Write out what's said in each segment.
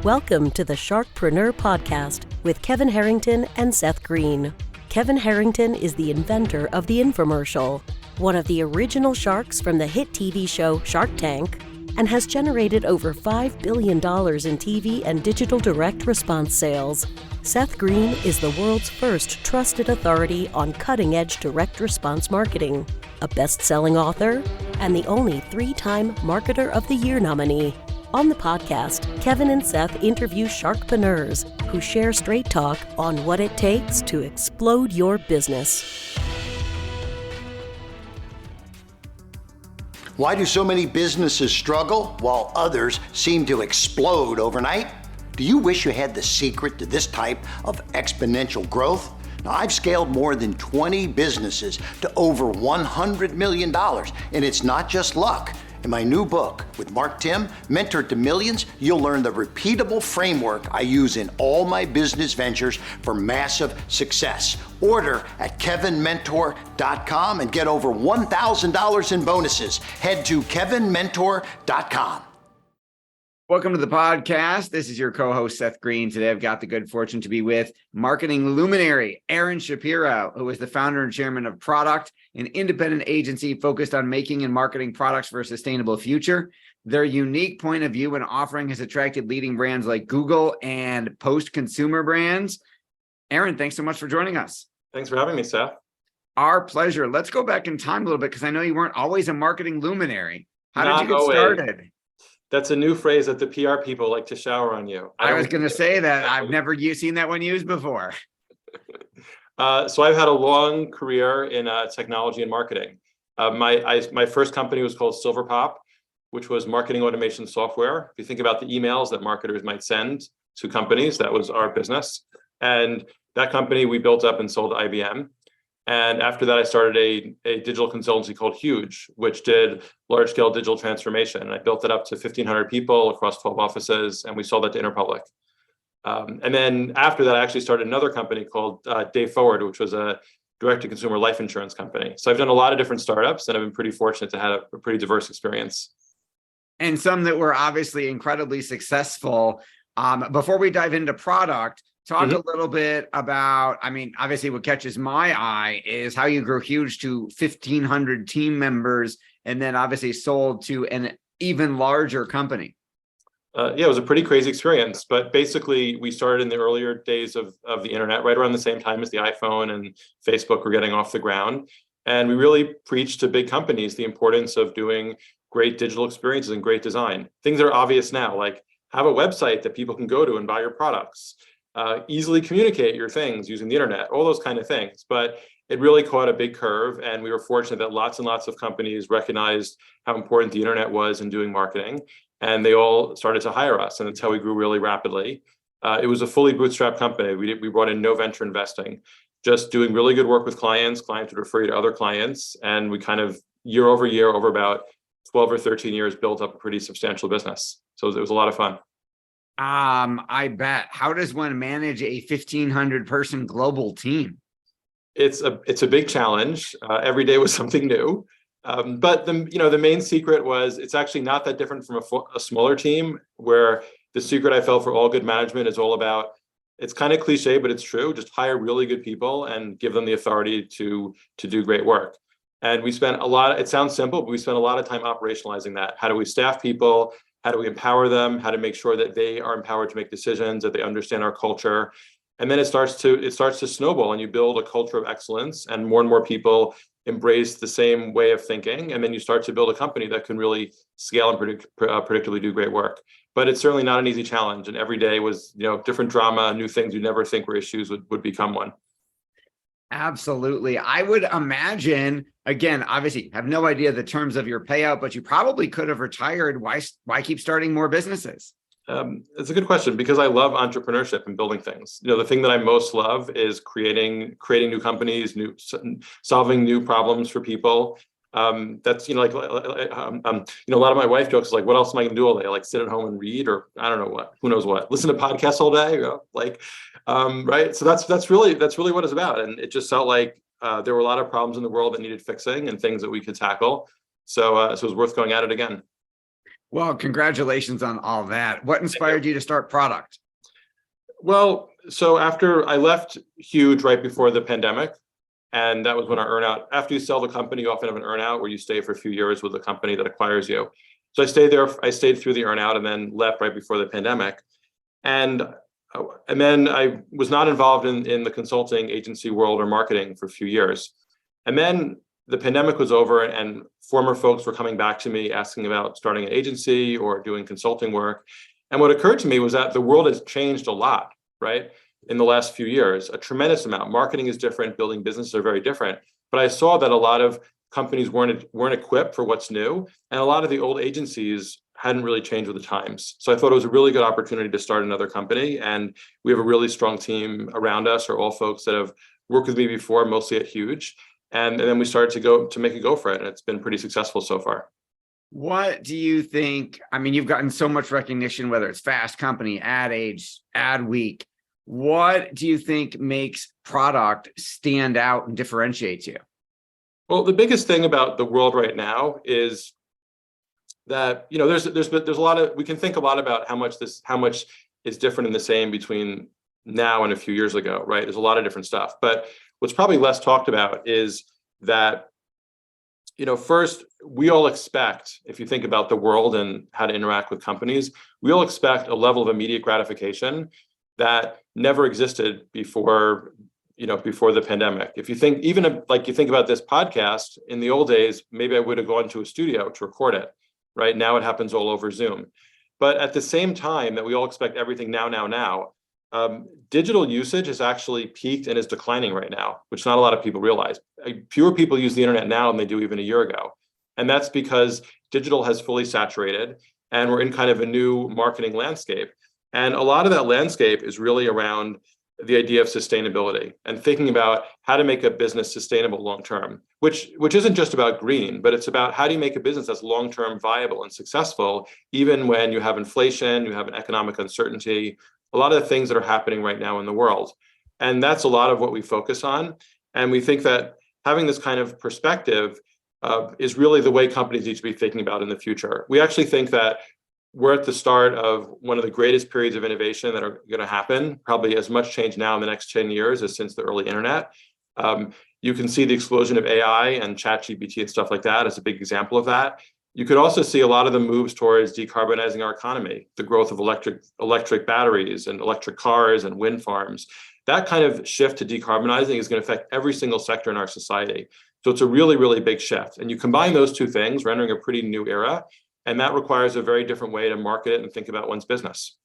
Welcome to the Sharkpreneur podcast with Kevin Harrington and Seth Greene. Kevin Harrington is the inventor of the infomercial, one of the original sharks from the hit TV show Shark Tank, and has generated over $5 billion in TV and digital direct response sales. Seth Greene is the world's first trusted authority on cutting-edge direct response marketing, a best-selling author, and the only 3-time Marketer of the Year nominee. On the podcast, Kevin and Seth interview Sharkpreneurs who share straight talk on what it takes to explode your business. Why do so many businesses struggle while others seem to explode overnight? Do you wish you had the secret to this type of exponential growth? Now, I've scaled more than 20 businesses to over $100 million, and it's not just luck. In my new book with Mark Tim, Mentor to Millions, you'll learn the repeatable framework I use in all my business ventures for massive success. Order at kevinmentor.com and get over $1,000 in bonuses. Head to kevinmentor.com. Welcome to the podcast. This is your co-host, Seth Greene. Today, I've got the good fortune to be with marketing luminary, Aaron Shapiro, who is the founder and chairman of Product, an independent agency focused on making and marketing products for a sustainable future. Their unique point of view and offering has attracted leading brands like Google and post-consumer brands. Aaron, thanks so much for joining us. Thanks for having me, Seth. Our pleasure. Let's go back in time a little bit because I know you weren't always a marketing luminary. How did you get started? That's a new phrase that the PR people like to shower on you. I was going to say that. I've never seen that one used before. So I've had a long career in technology and marketing. My first company was called Silverpop, which was marketing automation software. If you think about the emails that marketers might send to companies, that was our business. And that company we built up and sold to IBM. And after that, I started a digital consultancy called Huge, which did large-scale digital transformation. And I built it up to 1,500 people across 12 offices, and we sold that to Interpublic. And then after that, I actually started another company called Dayforward, which was a direct-to-consumer life insurance company. So I've done a lot of different startups, and I've been pretty fortunate to have a pretty diverse experience. And some that were obviously incredibly successful. Before we dive into product, talk a little bit about, obviously what catches my eye is how you grew Huge to 1,500 team members and then obviously sold to an even larger company. It was a pretty crazy experience, but basically we started in the earlier days of the internet, right around the same time as the iPhone and Facebook were getting off the ground. And we really preached to big companies the importance of doing great digital experiences and great design. Things that are obvious now, like have a website that people can go to and buy your products. Easily communicate your things using the internet, all those kind of things. But it really caught a big curve. And we were fortunate that lots and lots of companies recognized how important the internet was in doing marketing. And they all started to hire us. And that's how we grew really rapidly. It was a fully bootstrapped company. We brought in no venture investing, just doing really good work with clients. Clients would refer you to other clients. And we kind of year over year, over about 12 or 13 years, built up a pretty substantial business. So it was a lot of fun. I bet. How does one manage a 1,500 person global team? It's a big challenge. Every day was something new. But the main secret was it's actually not that different from a smaller team, where the secret I felt for all good management is all about, it's kind of cliche, but it's true. Just hire really good people and give them the authority to do great work. And we spent it sounds simple, but we spent a lot of time operationalizing that. How do we staff people? How do we empower them? How to make sure that they are empowered to make decisions, that they understand our culture. And then it starts to snowball, and you build a culture of excellence, and more people embrace the same way of thinking. And then you start to build a company that can really scale and predictably do great work. But it's certainly not an easy challenge. And every day was, different drama, new things you never think were issues would become one. Absolutely. I would imagine, again, obviously have no idea the terms of your payout, but you probably could have retired. Why keep starting more businesses? It's a good question, because I love entrepreneurship and building things. The thing that I most love is creating new companies, solving new problems for people. That's, a lot of my wife jokes is like, what else am I gonna do all day? Like sit at home and read, or I don't know what, who knows what, listen to podcasts all day, right? So that's really what it's about. And it just felt like there were a lot of problems in the world that needed fixing and things that we could tackle. So it was worth going at it again. Well, congratulations on all that. What inspired you to start Product? Well, so after I left Huge right before the pandemic, and that was when our earnout, after you sell the company, you often have an earnout where you stay for a few years with the company that acquires you. So I stayed there, I stayed through the earnout and then left right before the pandemic. And then I was not involved in the consulting agency world or marketing for a few years. And then the pandemic was over and former folks were coming back to me asking about starting an agency or doing consulting work. And what occurred to me was that the world has changed a lot, right? In the last few years, a tremendous amount. Marketing is different, building businesses are very different. But I saw that a lot of companies weren't equipped for what's new. And a lot of the old agencies hadn't really changed with the times. So I thought it was a really good opportunity to start another company. And we have a really strong team around us, are all folks that have worked with me before, mostly at Huge. And then we started to make a go for it. And it's been pretty successful so far. What do you think? I mean, you've gotten so much recognition, whether it's Fast Company, Ad Age, Adweek. What do you think makes Product stand out and differentiates you? Well, the biggest thing about the world right now is that, there's a lot of, we can think a lot about how much is different and the same between now and a few years ago, right? There's a lot of different stuff. But what's probably less talked about is that, first, we all expect, if you think about the world and how to interact with companies, we all expect a level of immediate gratification that never existed before the pandemic. If you think, even like you think about this podcast, in the old days, maybe I would have gone to a studio to record it, right? Now it happens all over Zoom. But at the same time that we all expect everything now, digital usage has actually peaked and is declining right now, which not a lot of people realize. Fewer people use the internet now than they do even a year ago. And that's because digital has fully saturated and we're in kind of a new marketing landscape. And a lot of that landscape is really around the idea of sustainability and thinking about how to make a business sustainable long-term, which isn't just about green, but it's about how do you make a business that's long-term viable and successful, even when you have inflation, you have an economic uncertainty, a lot of the things that are happening right now in the world. And that's a lot of what we focus on. And we think that having this kind of perspective is really the way companies need to be thinking about in the future. We actually think that we're at the start of one of the greatest periods of innovation that are going to happen, probably as much change now in the next 10 years as since the early internet. You can see the explosion of AI and ChatGPT and stuff like that as a big example of that. You could also see a lot of the moves towards decarbonizing our economy, the growth of electric batteries and electric cars and wind farms. That kind of shift to decarbonizing is going to affect every single sector in our society. So it's a really, really big shift. And you combine those two things, we're entering a pretty new era. And that requires a very different way to market it and think about one's business.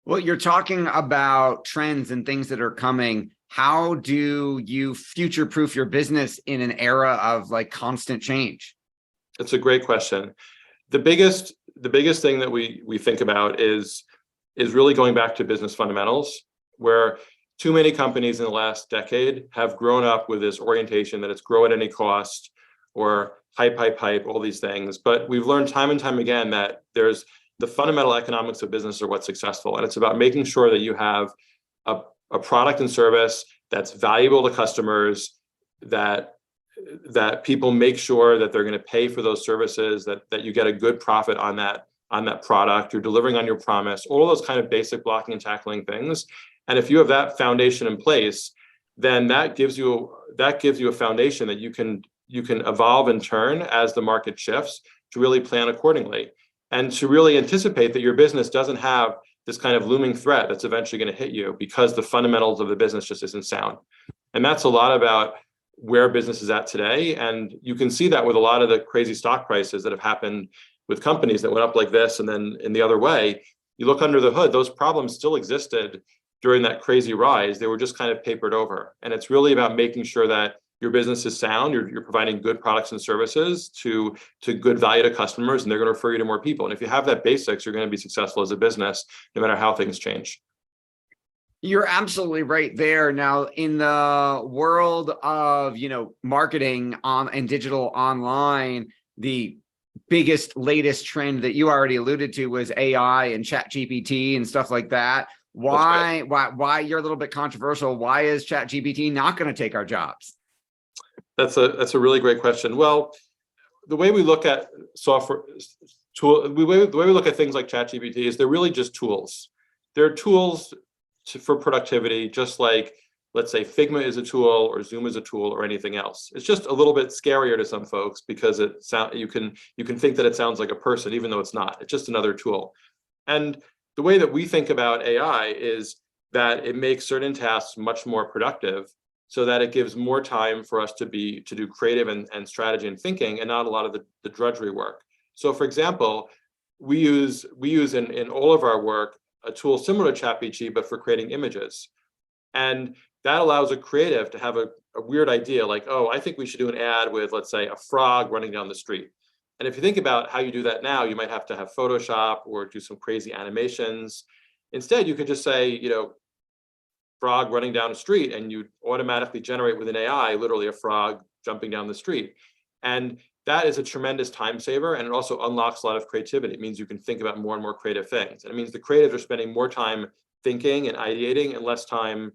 Well, you're talking about trends and things that are coming. How do you future-proof your business in an era of like constant change? That's a great question. The biggest thing that we think about is really going back to business fundamentals, where too many companies in the last decade have grown up with this orientation that it's grow at any cost or hype, all these things. But we've learned time and time again that there's the fundamental economics of business are what's successful. And it's about making sure that you have a product and service that's valuable to customers, that people make sure that they're going to pay for those services, that you get a good profit on that product, you're delivering on your promise, all those kind of basic blocking and tackling things. And if you have that foundation in place, then that gives you a foundation that you can evolve and turn as the market shifts to really plan accordingly and to really anticipate that your business doesn't have this kind of looming threat that's eventually going to hit you because the fundamentals of the business just isn't sound. And that's a lot about where business is at today. And you can see that with a lot of the crazy stock prices that have happened with companies that went up like this and then in the other way. You look under the hood, those problems still existed during that crazy rise. They were just kind of papered over. And it's really about making sure that your business is sound, you're providing good products and services to good value to customers, and they're going to refer you to more people. And if you have that basics, you're going to be successful as a business, no matter how things change. You're absolutely right there. Now, in the world of, marketing and digital online, the biggest, latest trend that you already alluded to was AI and ChatGPT and stuff like that. Why you're a little bit controversial? Why is ChatGPT not going to take our jobs? That's a really great question. Well, the way we look at the way we look at things like ChatGPT is they're really just tools. They're tools for productivity, just like, let's say, Figma is a tool or Zoom is a tool or anything else. It's just a little bit scarier to some folks because you can think that it sounds like a person, even though it's not. It's just another tool. And the way that we think about AI is that it makes certain tasks much more productive, so that it gives more time for us to do creative and strategy and thinking, and not a lot of the drudgery work. So, for example, we use in all of our work a tool similar to ChatGPT, but for creating images. And that allows a creative to have a weird idea like, oh, I think we should do an ad with, let's say, a frog running down the street. And if you think about how you do that now, you might have to have Photoshop or do some crazy animations. Instead, you could just say, frog running down the street, and you automatically generate with an AI, literally a frog jumping down the street. And that is a tremendous time saver, and it also unlocks a lot of creativity. It means you can think about more and more creative things. And it means the creatives are spending more time thinking and ideating and less time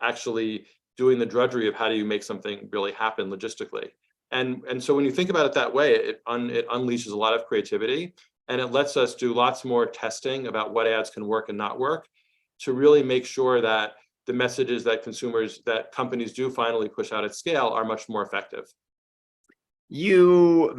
actually doing the drudgery of how do you make something really happen logistically. And so when you think about it that way, it unleashes a lot of creativity, and it lets us do lots more testing about what ads can work and not work to really make sure that the messages that companies do finally push out at scale are much more effective. You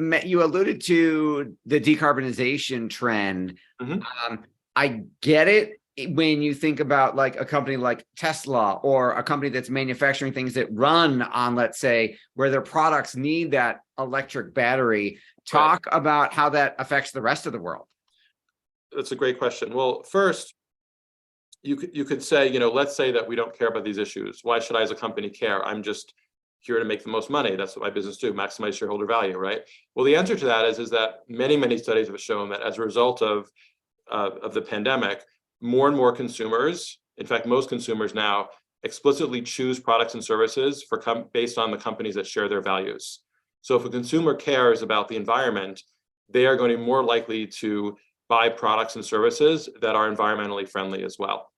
alluded to the decarbonization trend. Mm-hmm. I get it when you think about like a company like Tesla or a company that's manufacturing things that run on, let's say, where their products need that electric battery. Talk about how that affects the rest of the world. That's a great question. Well, first, you could say, let's say that we don't care about these issues. Why should I as a company care? I'm just here to make the most money. That's what my business do, maximize shareholder value, right? Well, the answer to that is that many studies have shown that as a result of the pandemic, more and more consumers, in fact, most consumers now explicitly choose products and services based on the companies that share their values. So if a consumer cares about the environment, they are going to be more likely to buy products and services that are environmentally friendly as well.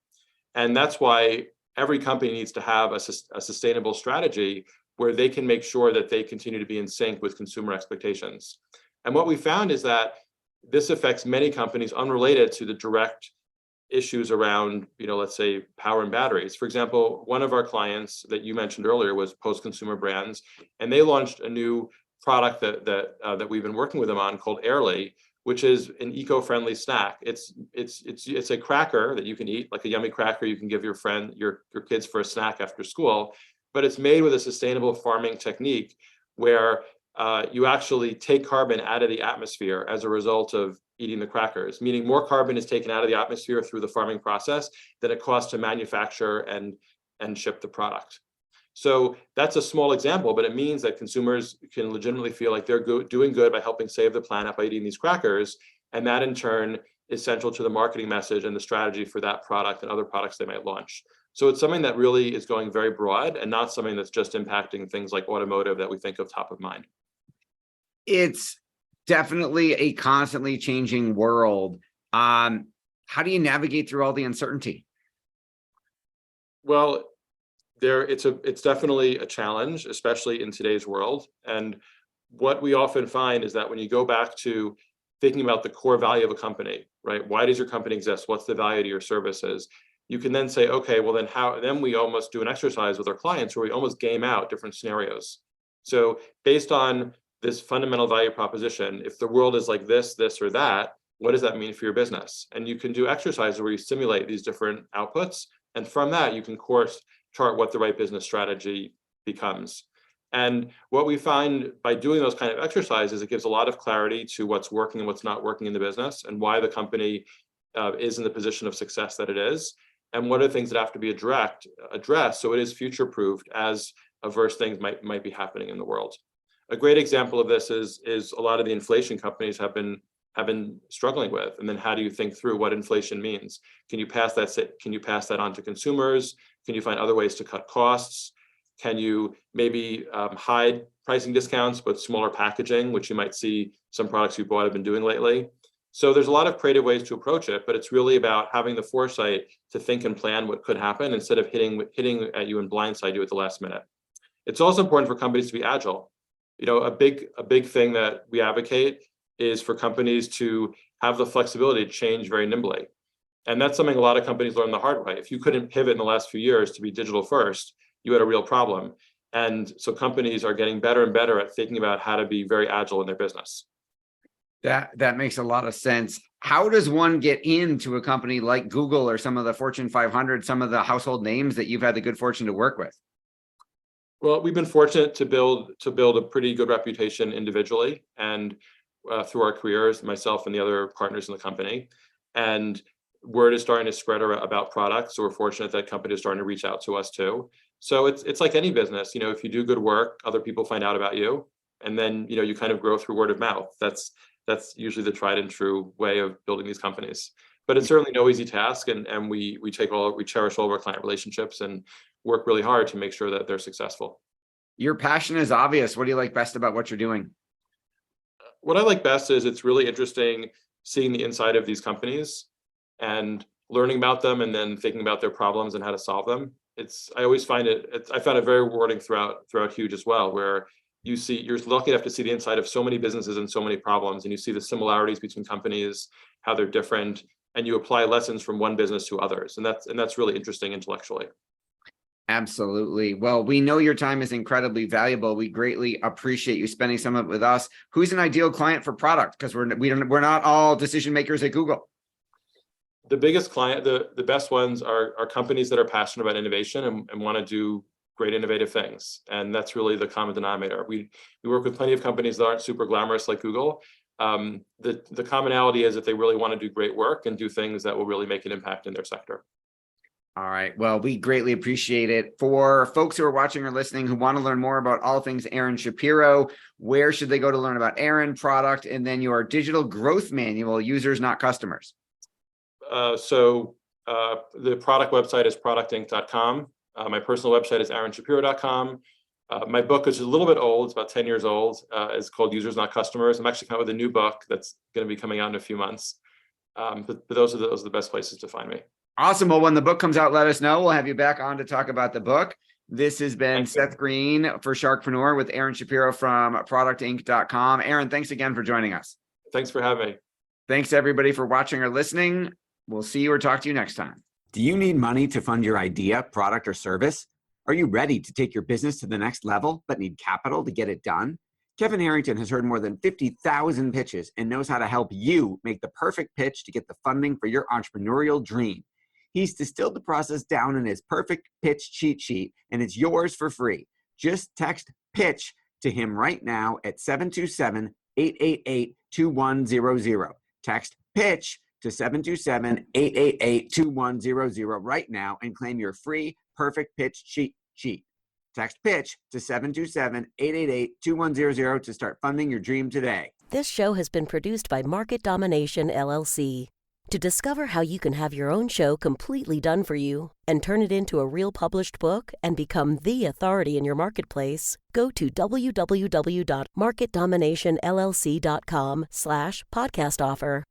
And that's why every company needs to have a sustainable strategy where they can make sure that they continue to be in sync with consumer expectations. And what we found is that this affects many companies unrelated to the direct issues around, let's say, power and batteries. For example, one of our clients that you mentioned earlier was Post-Consumer Brands, and they launched a new product that we've been working with them on called Airly, which is an eco-friendly snack. It's a cracker that you can eat, like a yummy cracker you can give your kids for a snack after school, but it's made with a sustainable farming technique where you actually take carbon out of the atmosphere as a result of eating the crackers, meaning more carbon is taken out of the atmosphere through the farming process than it costs to manufacture and ship the product. So that's a small example, but it means that consumers can legitimately feel like they're doing good by helping save the planet by eating these crackers. And that in turn is central to the marketing message and the strategy for that product and other products they might launch. So it's something that really is going very broad and not something that's just impacting things like automotive that we think of top of mind. It's definitely a constantly changing world. How do you navigate through all the uncertainty? Well, it's definitely a challenge, especially in today's world. And what we often find is that when you go back to thinking about the core value of a company, right? Why does your company exist? What's the value to your services? You can then say, okay, well then we almost do an exercise with our clients where we almost game out different scenarios. So based on this fundamental value proposition, if the world is like this, or that, what does that mean for your business? And you can do exercises where you simulate these different outputs. And from that, you can chart what the right business strategy becomes. And what we find by doing those kind of exercises, it gives a lot of clarity to what's working and what's not working in the business and why the company is in the position of success that it is. And what are the things that have to be addressed so it is future-proofed as adverse things might be happening in the world. A great example of this is a lot of the inflation companies have been struggling with. And then how do you think through what inflation means? Can you pass that on to consumers? Can you find other ways to cut costs? Can you maybe hide pricing discounts but smaller packaging, which you might see some products you bought have been doing lately? So there's a lot of creative ways to approach it, but it's really about having the foresight to think and plan what could happen instead of hitting at you and blindside you at the last minute. It's also important for companies to be agile. A big thing that we advocate is for companies to have the flexibility to change very nimbly. And that's something a lot of companies learn the hard way. If you couldn't pivot in the last few years to be digital first, you had a real problem. And so companies are getting better and better at thinking about how to be very agile in their business. That makes a lot of sense. How does one get into a company like Google or some of the Fortune 500, some of the household names that you've had the good fortune to work with? Well, we've been fortunate to build a pretty good reputation individually and through our careers, myself and the other partners in the company. And word is starting to spread about products. So we're fortunate that companies are starting to reach out to us too. So it's like any business, if you do good work, other people find out about you, and then you kind of grow through word of mouth. That's usually the tried and true way of building these companies. But it's certainly no easy task, and we cherish all of our client relationships and work really hard to make sure that they're successful. Your passion is obvious. What do you like best about what you're doing? What I like best is it's really interesting seeing the inside of these companies and learning about them, and then thinking about their problems and how to solve them. I always find I found it very rewarding throughout Huge as well, where you're lucky enough to see the inside of so many businesses and so many problems, and you see the similarities between companies, how they're different, and you apply lessons from one business to others. And that's really interesting intellectually. Absolutely. Well, we know your time is incredibly valuable. We greatly appreciate you spending some of it with us. Who's an ideal client for product? Because we're not all decision makers at Google. The biggest client, the best ones are companies that are passionate about innovation and want to do great innovative things. And that's really the common denominator. We work with plenty of companies that aren't super glamorous like Google. The commonality is that they really want to do great work and do things that will really make an impact in their sector. All right. Well, we greatly appreciate it. For folks who are watching or listening who want to learn more about all things Aaron Shapiro, where should they go to learn about Aaron, product, and then your digital growth manual, Users Not Customers? So the product website is productinc.com. My personal website is aaronshapiro.com. My book is a little bit old. It's about 10 years old. It's called Users Not Customers. I'm actually coming out with a new book that's going to be coming out in a few months. But those are the best places to find me. Awesome. Well, when the book comes out, let us know. We'll have you back on to talk about the book. This has been Seth Greene for Sharkpreneur with Aaron Shapiro from productinc.com. Aaron, thanks again for joining us. Thanks for having me. Thanks everybody for watching or listening. We'll see you or talk to you next time. Do you need money to fund your idea, product, or service? Are you ready to take your business to the next level, but need capital to get it done? Kevin Harrington has heard more than 50,000 pitches and knows how to help you make the perfect pitch to get the funding for your entrepreneurial dream. He's distilled the process down in his perfect pitch cheat sheet, and it's yours for free. Just text PITCH to him right now at 727-888-2100. Text PITCH to 727-888-2100 right now and claim your free perfect pitch cheat sheet. Text PITCH to 727-888-2100 to start funding your dream today. This show has been produced by Market Domination, LLC. To discover how you can have your own show completely done for you and turn it into a real published book and become the authority in your marketplace, go to www.marketdominationllc.com/podcast offer.